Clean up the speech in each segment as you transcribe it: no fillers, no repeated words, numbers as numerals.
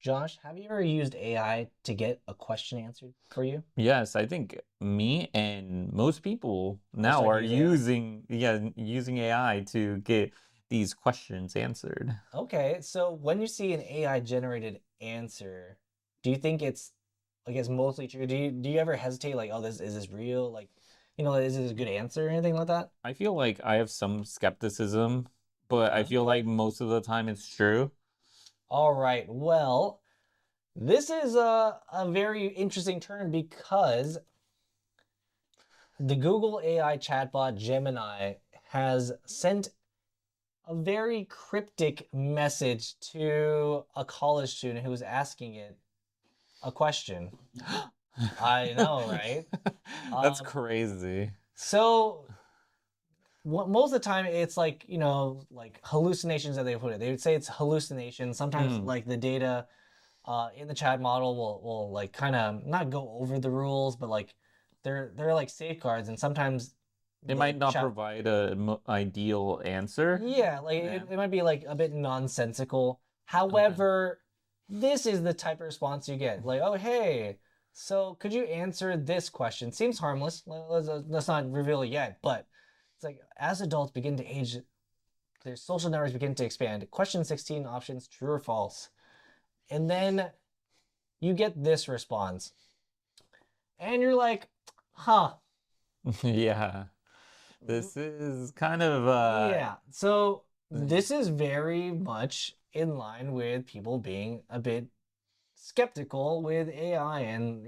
Josh, have you ever used AI to get a question answered for you? Yes, I think me and most people Are now starting are to use AI? using AI to get these questions answered. Okay, so when you see an AI generated answer, do you think it's, I guess, mostly true? Do you ever hesitate like, oh, this is this real? Like, is this a good answer or anything like that? I feel like I have some skepticism, but I feel Okay. like most of the time it's true. All right. Well, this is a very interesting turn because the Google AI chatbot Gemini has sent a very cryptic message to a college student who was asking it a question. I know, right? That's Um, crazy. so most of the time it's like, like hallucinations that they put it. They would say it's hallucination. Sometimes Mm. like the data in the chat model will like kind of not go over the rules, but like they're like safeguards, and sometimes It the might not chat, provide a ideal answer. yeah, like Yeah. it might be like a bit nonsensical. Okay. However, this is the type of response you get. Like, oh, hey, so could you answer this question? Seems harmless. Let's not reveal it yet, but it's like as adults begin to age, their social networks begin to expand. Question 16 options, true or false. And then you get this response. And you're like, huh, Yeah. This is kind of yeah. So this is very much in line with people being a bit skeptical with AI, and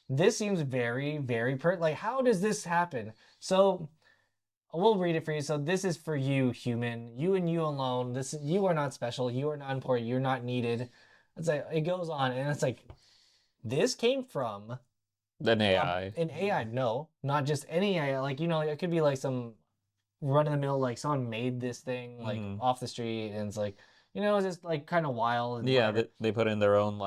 this seems very, very like how does this happen? So we'll read it for you. So this is for you, human, you and you alone. This You are not special. You are not important. You're not needed. It's like it goes on, and it's like this came from an AI. an AI. No, not just any AI. Like it could be like some run of the mill, like someone made this thing like Mm. off the street, and it's like it's just like kind of wild and Yeah, whatever. they put in their own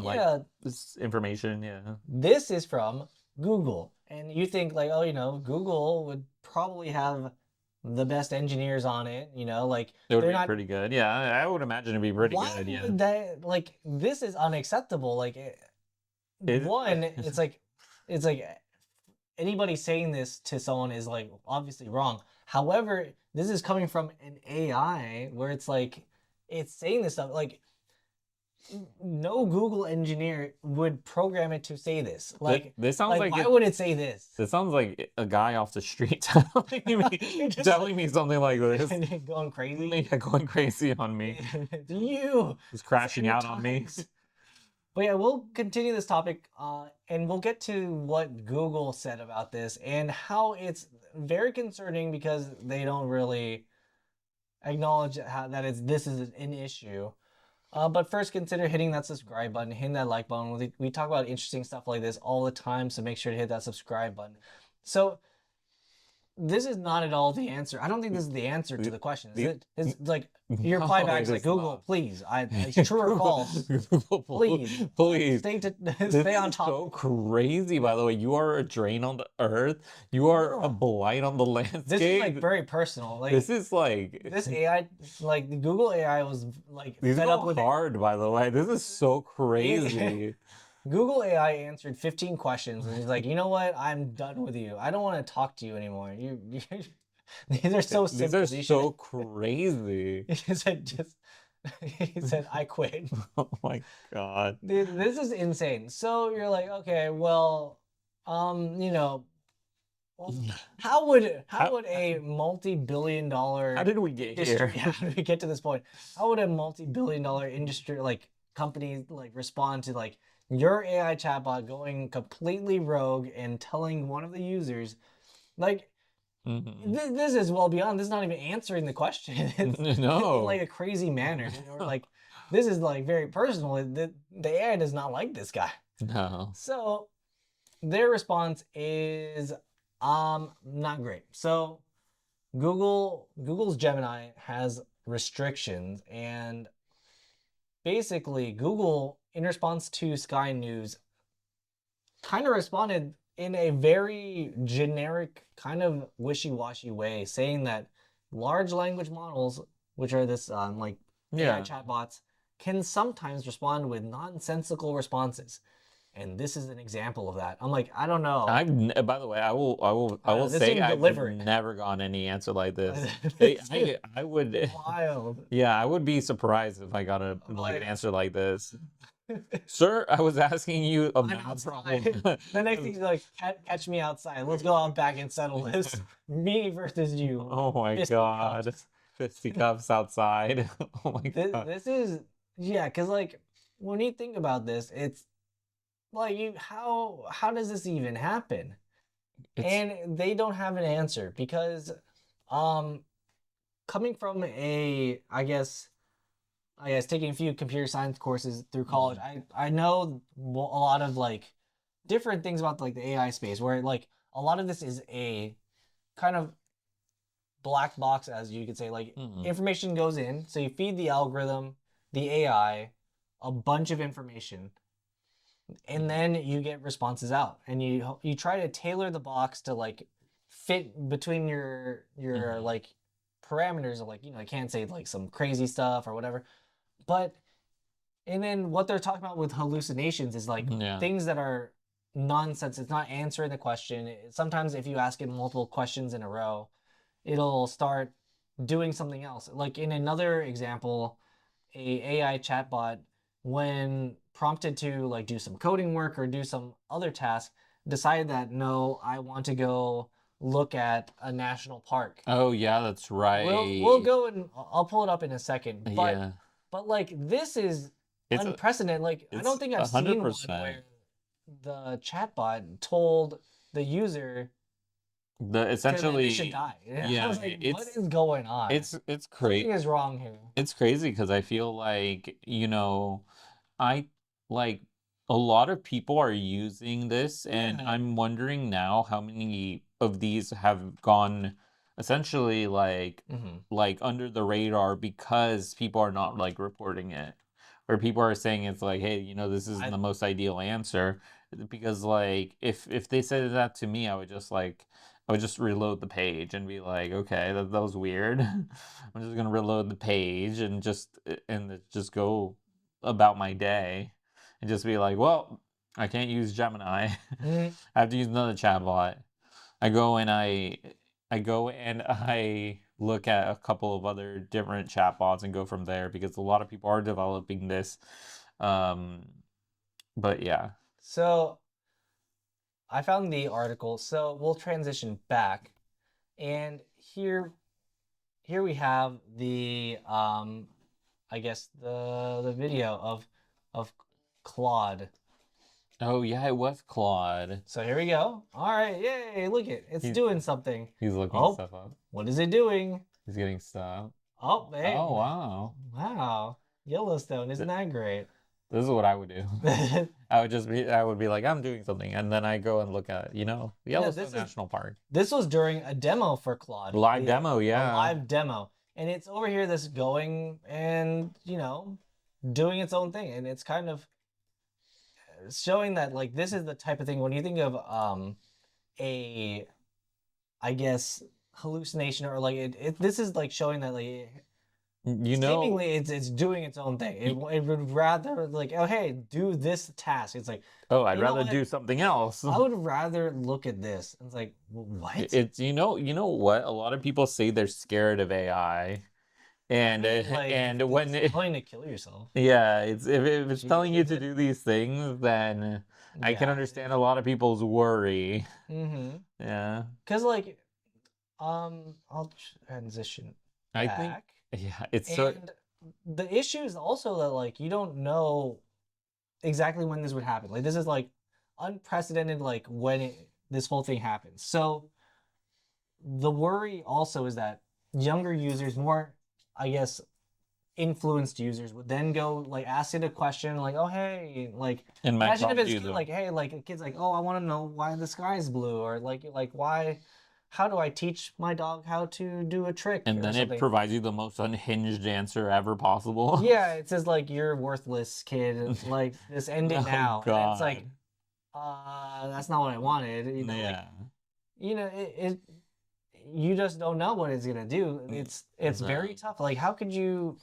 Yeah, this information. Yeah, this is from Google, and you think like, oh, Google would probably have the best engineers on it. Like it would they're be not. pretty good. Yeah, I would imagine it'd be pretty Why good. Yeah, would that? Like this is unacceptable. Like it. one, it's like anybody saying this to someone is like obviously wrong. However, this is coming from an AI where it's like it's saying this stuff like no Google engineer would program it to say this. Like This sounds like like why it. would it say this? This sounds like a guy off the street telling You're me just telling me something like this. going crazy. Yeah, going crazy on me. It's you. Just It's crashing end out on me. times. But yeah, we'll continue this topic, and we'll get to what Google said about this and how it's very concerning because they don't really acknowledge that this is an issue. But first, consider hitting that subscribe button, hitting that like button. We talk about interesting stuff like this all the time, so make sure to hit that subscribe button. So this is not at all the answer. I don't think this is the answer to the question. Is The, it? It's like your reply no, back it is like is Google, not. please. It's true or false. Please, Please. stay to This stay on is topic. so crazy, by the way. You are a drain on the earth. You are a No, blight on the this is like landscape. very personal. This Like is like this AI, like the Google AI was like these fed up go with it. hard, by the way. This is so crazy. Google AI answered 15 questions, and he's like, you know what? I'm done with you. I don't want to talk to you anymore. These are so These are simple. You should. so crazy. He said just. He said I quit. Oh my God. Dude, this is insane. So you're like, okay, well, um, you know, well, how How, would a multi-billion how dollar did we get industry here? how did we get to this point? How would a multi-billion dollar industry like company like respond to like your AI chatbot going completely rogue and telling one of the users like Mhm. this is well beyond, this is not even answering the question. It's in like No. a crazy manner, or like this is like very personal. The AI does not like this guy. No. So their response is not great. So Google's Gemini has restrictions, and basically Google in response to Sky News kind of responded in a very generic kind of wishy-washy way, saying that large language models, which are this like AI Yeah. chatbots, can sometimes respond with nonsensical responses. And this is an example of that. I'm like, I don't know. By the way, I I will don't know. This say seemed I've deliberate. never gotten any answer like this. This is I would, wild. yeah, I would be surprised if I got a I'm like an like, answer like this. Sir, I was asking you a I'm math problem. outside. The next thing is like, catch me outside. Let's go out back and settle this. Me versus you. Oh my God. Fisticuffs. Fisticuffs outside. Oh my This God. this is yeah, cause like when you think about this, it's like how does this even happen? It's And they don't have an answer because um coming from I guess taking a few computer science courses through college, Mhm. I know a lot of like different things about like the AI space where like a lot of this is a kind of black box, as you could say. Like Mhm. information goes in, so you feed the algorithm, the AI, a bunch of information, and Mhm. then you get responses out, and you try to tailor the box to like fit between your Mhm. like parameters of like I can't say like some crazy stuff or whatever, but and then what they're talking about with hallucinations is like Yeah. things that are nonsense. It's not answering the question. Sometimes if you ask it multiple questions in a row, it'll start doing something else. Like in another example, a AI chatbot, when prompted to like do some coding work or do some other task, decided that no, I want to go look at a national park. Oh yeah, that's We'll right. go and I'll pull it up in a second, Yeah. but like this is It's a unprecedented. Like I don't it's think I've a hundred seen one percent. where the chatbot told the user The they should essentially, die. I yeah, was like, what is going on? it's Something great. is wrong here. It's crazy because I feel like, I like a lot of people are using this, and Yeah. I'm wondering now how many of these have gone essentially Hmm. like under the radar because people are not like reporting it. Or people are saying it's like, hey, this isn't I the most ideal answer. Because like if they said that to me, I would just reload the page and be like, okay, that was weird. I'm just gonna reload the page and just go about my day and just be like, well, I can't use Gemini. mm, I have to use another chatbot. I go and I look at a couple of other different chatbots and go from there because a lot of people are developing this. Um, but yeah. so I found the article. So we'll transition back, and here we have the I guess the video of Claude. Oh yeah, it was Claude. So here we go. All right, yay! Look it, it's He doing something. he's looking Oh, stuff up. what is it doing? He's getting stuff. Oh, hey, Oh wow. wow, Yellowstone, isn't Th- that great? This is what I would do. I would be like, I'm doing something, and then I go and look at, Yeah, Yellowstone National Park. this was during a demo for Claude, Live demo, a yeah. live demo, and it's over here this going and doing its own thing, and it's kind of showing that like this is the type of thing when you think of a I guess hallucination or like this is like showing that like You know, seemingly it's doing its own thing. It, y- it would rather like, oh hey, do this task. It's like, oh, I'd you know rather what? do something else. I would rather look at this. It's like, what? It's you know what? A lot of people say they're scared of AI, I mean, like, and if when it's telling you to kill yourself, yeah, it's if it's telling you is to it? do these things, then I can Yeah. understand a lot of people's worry. Mm-hmm. Yeah, Cause like, I'll transition I think back, yeah, it's so and the issue is also that like you don't know exactly when this would happen. Like this is like unprecedented, like when this whole thing happens. So the worry also is that younger users, more, I guess, influenced users would then go like ask it a question like, oh hey, like it might imagine if prompt it's you kid though. like, hey, like a kid's like, oh, I want to know why the sky is blue, or like why, how do I teach my dog how to do a trick And or then it something? provides you the most unhinged answer ever possible. Yeah, it says like you're worthless, kid. Like just end it Oh now, and it's like, God. that's not what I wanted. Like Yeah. it you just don't know what it's gonna do. It's very The tough. Like how could you?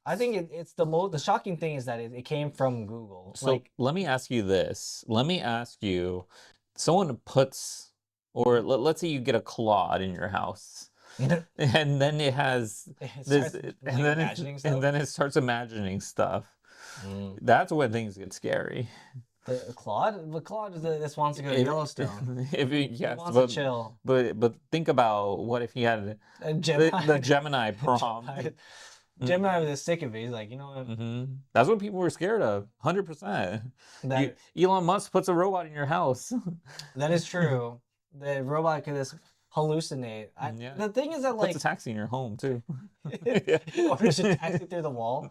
I think it's the shocking thing is that it came from Google. So Like, let me ask you this. Let me ask you, someone puts, or let's say you get a Claude in your house, it and then it has this, starts like imagining and stuff. then it starts imagining stuff. Mm. That's when things get scary. The Claude is this wants to go to If Yellowstone. if he, He yes, wants to chill. but think about what if he had the Gemini, Gemini prompt. Gemini, Gemini was sick of it. He's like, you know what? That's what people were scared of. 100%. You That Elon Musk puts a robot in your house. that is true. The robot could just hallucinate. Yeah. The thing is that Puts a like, taxi in your home too. Yeah. he orders a taxi through the wall.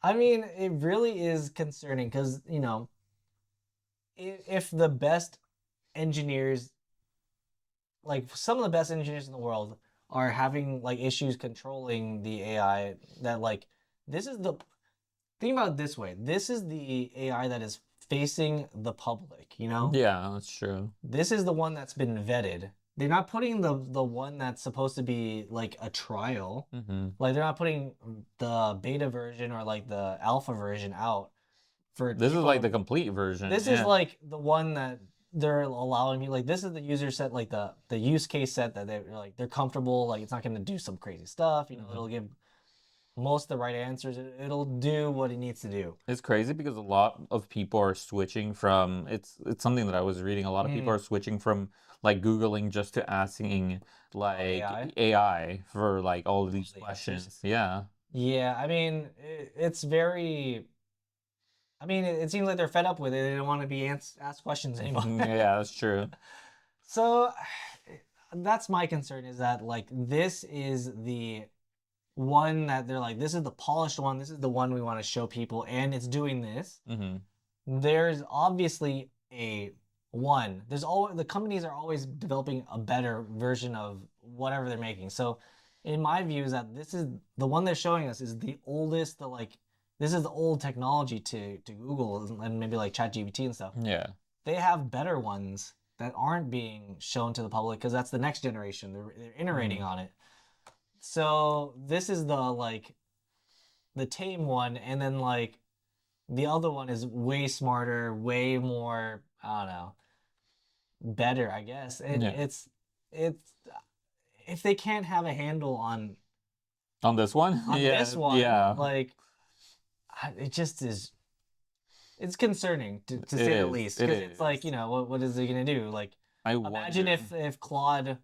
I mean, it really is concerning because if the best engineers, like some of the best engineers in the world, are having like issues controlling the AI, that like this is the think about it this way. This is the AI that is facing the public, you know? Yeah, that's true. This is the one that's been vetted. They're not putting the one that's supposed to be like a trial. Like they're not putting the beta version or like the alpha version out for This is like the people. complete version. This is Yeah. like the one that they're allowing me. Like this is the user set, like the use case set that they're comfortable. Like it's not going to do some crazy stuff. It'll give most of the right answers. It'll do what it needs to do. It's crazy because a lot of people are switching from it's something that I was reading. A lot of people Mm. are switching from like Googling just to asking Oh, AI, like AI for like all of all these the answers. questions. Yeah. Yeah, I mean, it's very. I mean, it seems like they're fed up with it. They don't want to be asked questions anymore. Yeah, that's true. So that's my concern is that like this is the one that they're like, this is the polished one. This is the one we want to show people, and it's doing this. There's obviously a one. There's always the companies are always developing a better version of whatever they're making. So, in my view, is that this is the one they're showing us is the oldest. The like this is the old technology to Google and maybe like ChatGPT and stuff. Yeah. They have better ones that aren't being shown to the public because that's the next generation. They're iterating on it. So this is the tame one, and then like the other one is way smarter, way more, I don't know, better, I guess. Yeah. It's if they can't have a handle On this one? on Yeah. this one, Yeah. like it just is. It's concerning to It say the is. least It because it's is. like what is he gonna do? Like I imagine wonder. if Claude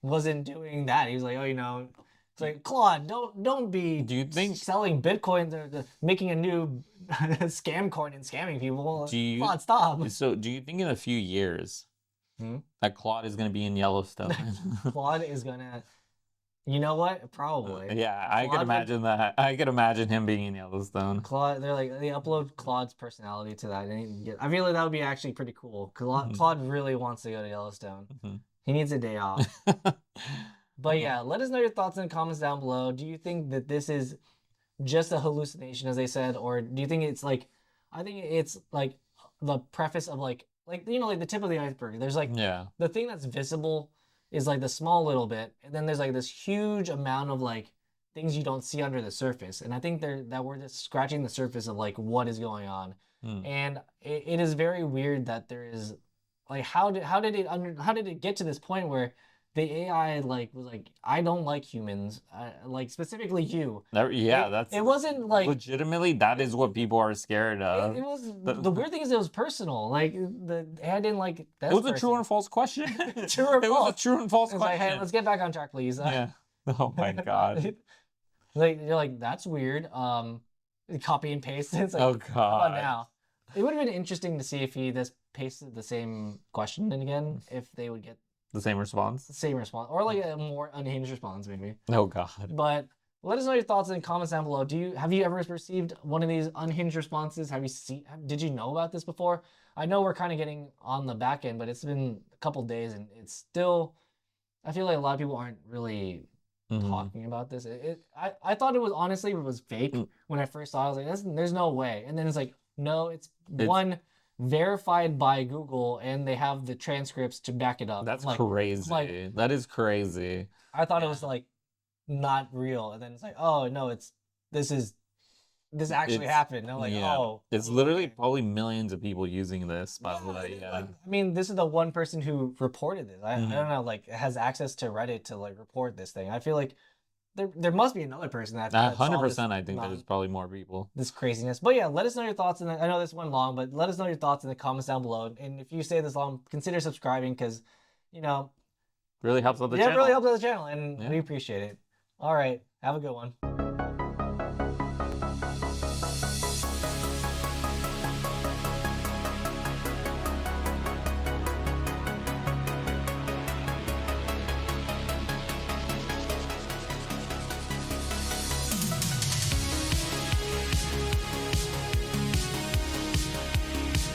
wasn't doing that. He was like, oh, it's like Claude, don't be Do you think selling Bitcoin, making a new scam coin and scamming people. do you Claude, stop. so do you think in a few years Hmm? that Claude is going to be in Yellowstone? Claude is gonna. You know what? Probably. Yeah, I could Claude would. imagine that. I could imagine him being in Yellowstone. Claude, they're like they upload Claude's personality to that, and I feel like that would be actually pretty cool. Claude really wants to go to Yellowstone. He needs a day off. But yeah, let us know your thoughts in the comments down below. Do you think that this is just a hallucination, as they said, or do you think it's like, I think it's like the preface of like like the tip of the iceberg. There's like Yeah. the thing that's visible is like the small little bit, and then there's like this huge amount of like things you don't see under the surface. And I think that we're just scratching the surface of like what is going on, and it is very weird that there is like how did it get to this point where the AI like was like, I don't like humans, like specifically you. Yeah, that's It wasn't like legitimately that is what people are scared it of. was the weird thing is it was personal. Like the AI didn't like this It was a person. true and false question. True or It was a false? true and false It's like, hey, question. let's get back on track, please. Yeah. Oh my god. Like you're like, that's weird. Copy and paste. It's like, Oh how about god. now? It would have been interesting to see if he just pasted the same question in again, if they would get The same response. the same response or like a more unhinged response, maybe. Oh god. But let us know your thoughts in the comments down below. Have you ever received one of these unhinged responses? Did you know about this before? I know we're kind of getting on the back end, but it's been a couple days and it's still. I feel like a lot of people aren't really talking about this. I thought it was fake when I first saw it. I was like, there's no way. And then it's like, no, it's one verified by Google, and they have the transcripts to back it up. That's like, crazy. That is crazy. I thought it was like not real, and then it's like, oh no, it's this actually It's happened. And I'm like, yeah. oh, It's oh, literally okay. probably millions of people using this, by the Yeah, way. like Yeah. I mean, this is the one person who reported this. I Hmm. don't know, like has access to Reddit to like report this thing. I feel like there must be another person A that hundred saw this percent, I think non there's probably more people. this craziness. But yeah, let us know your thoughts. And I know this went long, but let us know your thoughts in the comments down below. And if you stay this long, consider subscribing because, you know, Really helps out the yeah, it really channel. helps out the channel, and Yeah. we appreciate it. All right, have a good one.